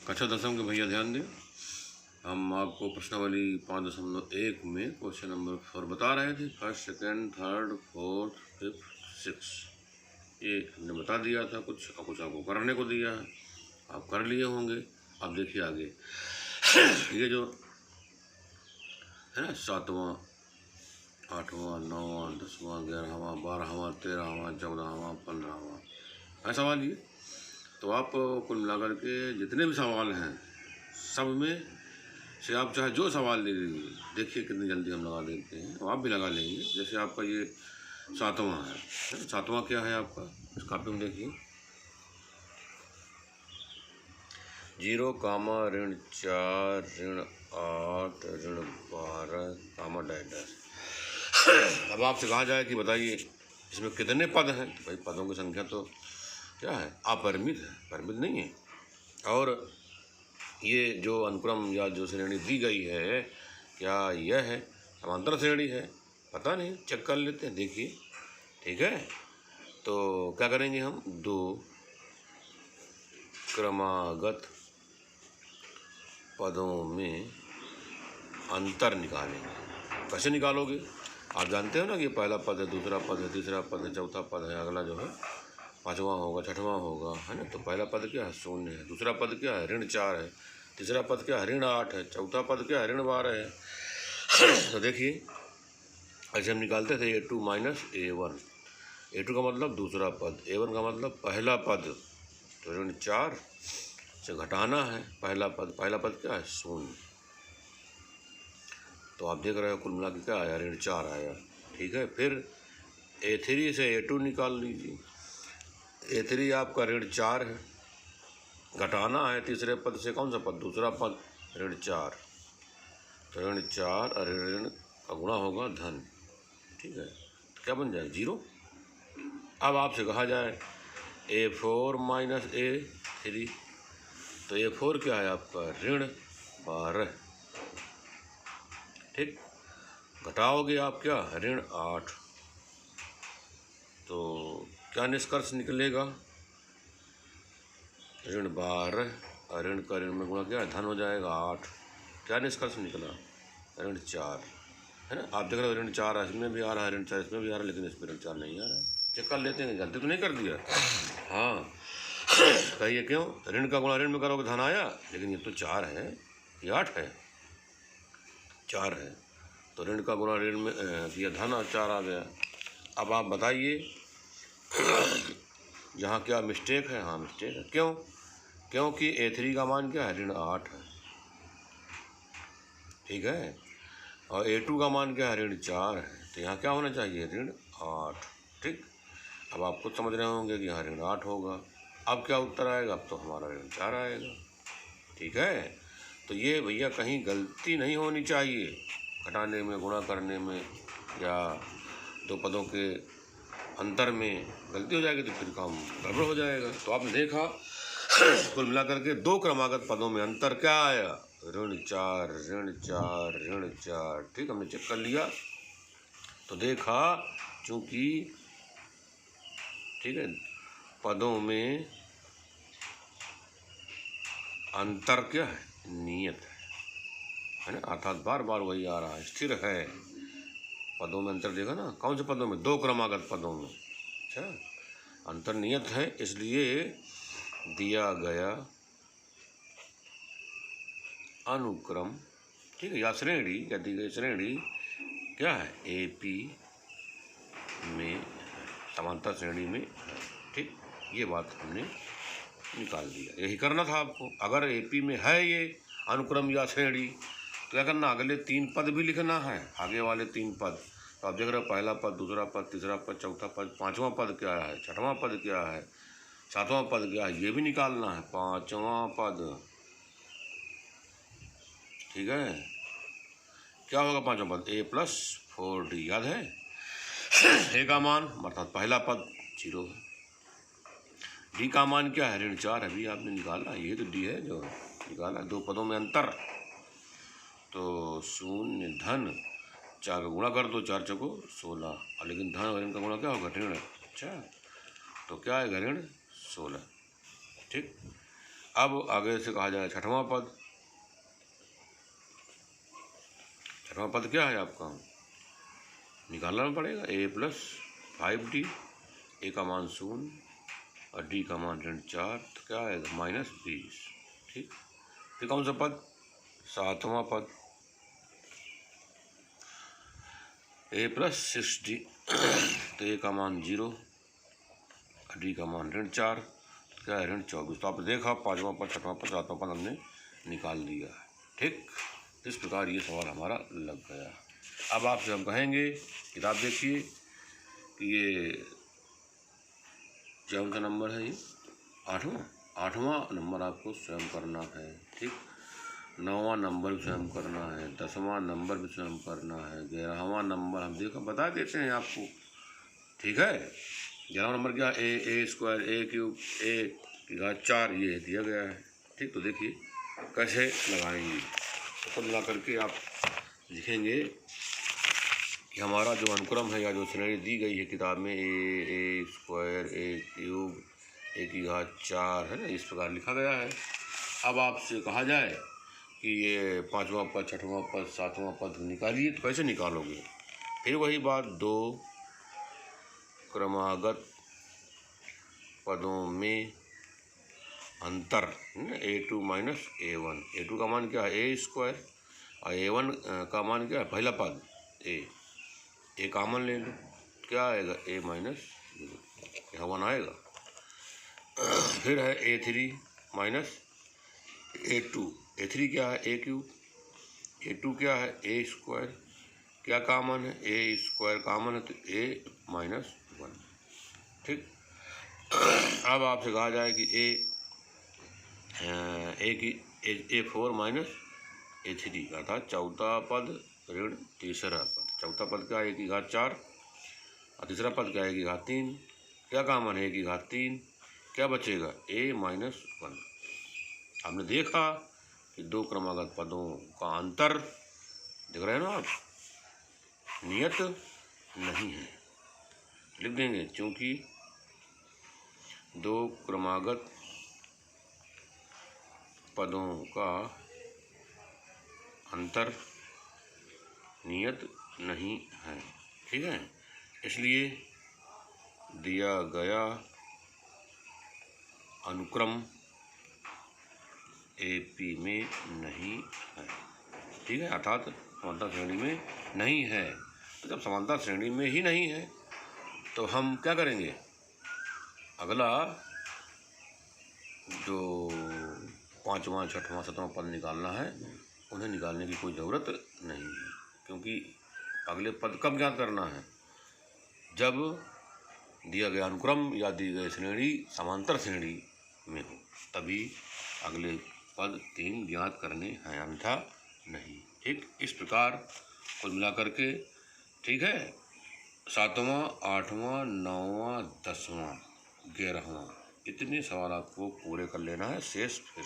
कक्षा दसम के भैया ध्यान दें। हम आपको प्रश्नावली 5.1 में क्वेश्चन नंबर 4 बता रहे थे। First, second, third, fourth, fifth, six, ये हमने बता दिया था कुछ और कुछ आपको करने को दिया है, आप कर लिए होंगे। अब देखिए आगे ये जो है ना 7वां, 8वां, 9वां, 10वां, 11वां, 12वां, 13वां, 14वां, 15वां है सवाल ये। तो आप कुल मिलाकर के जितने भी सवाल हैं सब में से आप चाहे जो सवाल ले लीजिए, देखिए कितनी जल्दी हम लगा लेते हैं। आप भी लगा लेंगे। जैसे आपका ये 7वां है, 7वां क्या है आपका, इस कॉपी में देखिए 0, ऋण 4, ऋण 8, ऋण 12, डैश। अब आपसे कहा जाए कि बताइए इसमें कितने पद हैं। भाई पदों की संख्या तो क्या है, अपरिमित है, परिमित नहीं है। और ये जो अनुक्रम या जो श्रेणी दी गई है, क्या यह है समांतर श्रेणी है, पता नहीं, चेक कर लेते हैं। देखिए ठीक है, तो क्या करेंगे हम, दो क्रमागत पदों में अंतर निकालेंगे। कैसे निकालोगे, आप जानते हो ना कि पहला पद है, दूसरा पद है, तीसरा पद है, चौथा पद है, अगला जो है 5वां होगा, 6वां होगा, है ना। तो पहला पद क्या है, 0 है। दूसरा पद क्या है, ऋण 4 है। तीसरा पद क्या है, ऋण 8 है। चौथा पद क्या है, ऋण 12 है। तो देखिए ऐसे हम निकालते थे A2 माइनस A1। A2 का मतलब दूसरा पद, A1 का मतलब पहला पद। तो ऋण 4 से घटाना है पहला पद। पहला पद क्या है, 0। तो आप देख रहे हो कुल मिला के क्या आया, ऋण 4 आया। ठीक है, फिर A3 से A2 निकाल लीजिए। A3 आपका ऋण 4 है, घटाना है तीसरे पद से कौन सा पद, दूसरा पद, ऋण 4। तो ऋण 4 और ऋण का गुणा होगा धन। ठीक है, तो क्या बन जाए, 0। अब आपसे कहा जाए A4 माइनस A3, तो A4 क्या है आपका, ऋण 12। ठीक, घटाओगे आप क्या, ऋण 8। तो क्या निष्कर्ष निकलेगा, ऋण 12 और ऋण का ऋण में गुणा क्या है, धन हो जाएगा 8। क्या निष्कर्ष निकला, ऋण 4, है ना। आप देख रहे हो ऋण 4 इसमें भी आ रहा है, ऋण 4 इसमें भी आ रहा है, लेकिन इसमें ऋण 4 नहीं आ रहा है। चेक कर लेते हैं, गलती तो नहीं कर दिया। हाँ कहिए क्यों, ऋण का गुणा ऋण में करोगे धन आया, लेकिन ये तो 4 है, ये 8 है, 4 है। तो ऋण का गुणा ऋण में दिया, धन 4 आ गया। अब आप बताइए यहाँ क्या मिस्टेक है। हाँ मिस्टेक है, क्यों, क्योंकि A3 का मान क्या है, ऋण 8 है। ठीक है, और A2 का मान क्या है, ऋण 4 है। तो यहाँ क्या होना चाहिए, ऋण 8। ठीक, अब आप खुद समझ रहे होंगे कि यहाँ ऋण 8 होगा। अब क्या उत्तर आएगा, अब तो हमारा ऋण 4 आएगा। ठीक है, तो ये भैया कहीं गलती नहीं होनी चाहिए, घटाने में, गुणा करने में, या दो पदों के अंतर में गलती हो जाएगी तो फिर काम गड़बड़ हो जाएगा। तो आपने देखा कुल मिलाकर के दो क्रमागत पदों में अंतर क्या आया, ऋण 4, ऋण 4, ऋण 4। ठीक, हमने चेक कर लिया तो देखा, चूंकि ठीक है पदों में अंतर क्या है, नियत है ना, अर्थात बार बार वही आ रहा है, स्थिर है। पदों में अंतर देखा ना, कौन से पदों में, दो क्रमागत पदों में। अच्छा, अंतर नियत है, इसलिए दिया गया अनुक्रम, ठीक है, या श्रेणी, या दी गई श्रेणी क्या है, AP में समांतर श्रेणी में है। ठीक, ये बात हमने निकाल दिया। यही करना था आपको। अगर AP में है ये अनुक्रम या श्रेणी, तो क्या करना, अगले 3 पद भी लिखना है, आगे वाले 3 पद। तो आप देख रहे हो पहला पद, दूसरा पद, तीसरा पद, चौथा पद, 5वां पद क्या है, 6वां पद क्या है, 7वां पद क्या है, ये भी निकालना है, 5वां पद। ठीक है, क्या होगा 5वां पद, A+4D, याद है। A का मान अर्थात पहला पद 0 है। D का मान क्या है, ऋण 4, अभी आपने निकाला, ये तो D है जो निकाला। दो पदों में अंतर, तो 0 धन 4 का गुणा कर दो, 4 चौको 16, लेकिन धन और ऋण का गुणा क्या होगा, ऋण। अच्छा, तो क्या आएगा, ऋण 16। ठीक, अब आगे से कहा जाए छठवां पद। छठवां पद क्या है आपका, निकालना पड़ेगा। a प्लस 5d, a का मान 0 और d का मान -4, तो क्या आएगा -20। ठीक, फिर कौन सा पद, सातवां पद, a प्लस 6d, तो a का मान 0 और d का मान -4, तो क्या है -24। तो आपने देखा पाँचवां पद, छठवां पद, सातवां पद हमने निकाल दिया। ठीक, इस प्रकार ये सवाल हमारा लग गया। अब आपसे हम कहेंगे किताब देखिए कि ये कौन सा नंबर है, ये आठवां नंबर आपको स्वयं करना है। ठीक, 9वां नंबर भी स्वयं करना है, 10वां नंबर भी स्वयं करना है, 11वां नंबर हम देखो बता देते हैं आपको। ठीक है, 11वां नंबर क्या, ए स्क्वायर, ए क्यूब, ए की घात 4 ये दिया गया है। ठीक, तो देखिए कैसे लगाएंगे। तो कुल मिला करके आप लिखेंगे कि हमारा जो अनुक्रम है या जो श्रेणी दी गई है किताब में, ए स्क्वायर, ए क्यूब, ए की घात 4 है ना, इस प्रकार लिखा गया है। अब आपसे कहा जाए कि ये पाँचवां पद, छठवां पद, सातवां पद निकालिए, तो कैसे निकालोगे। फिर वही बात, दो क्रमागत पदों में अंतर, a2 माइनस a1। a2 का मान क्या है, ए स्क्वायर, और a1 का मान क्या है, पहला पद ए कॉमन ले लो, क्या आएगा a माइनस 0, यहाँ 1 आएगा। फिर है a3 माइनस a2, a3 क्या है, a क्यूब, a2 क्या है, a स्क्वायर, क्या कॉमन है, a स्क्वायर कॉमन है, तो a माइनस 1। ठीक, अब आपसे कहा जाए कि a4 माइनस a3 अर्थात चौथा पद ऋण तीसरा पद। चौथा पद क्या है, a की घात 4, और तीसरा पद क्या है, a की घात 3, क्या कॉमन है, a की घात 3, क्या बचेगा, a माइनस 1। हमने देखा कि दो क्रमागत पदों का अंतर देख रहे हैं ना आप, नियत नहीं है, लिख देंगे, क्योंकि दो क्रमागत पदों का अंतर नियत नहीं है। ठीक है, इसलिए दिया गया अनुक्रम AP में नहीं है। ठीक है, अर्थात समानता श्रेणी में नहीं है। तो जब समानता श्रेणी में ही नहीं है तो हम क्या करेंगे, अगला जो पाँचवां, छठवां, सातवां पद निकालना है, उन्हें निकालने की कोई ज़रूरत नहीं है, क्योंकि अगले पद कब ज्ञात करना है, जब दिया गया अनुक्रम या दी गई श्रेणी समांतर श्रेणी में हो, तभी अगले पद 3 ज्ञात करने हैं, अन्यथा नहीं। ठीक, इस प्रकार कुल मिला करके, ठीक है, 7वां, 8वां, 9वां, 10वां, 11वां, इतने सवाल आपको पूरे कर लेना है, शेष फिर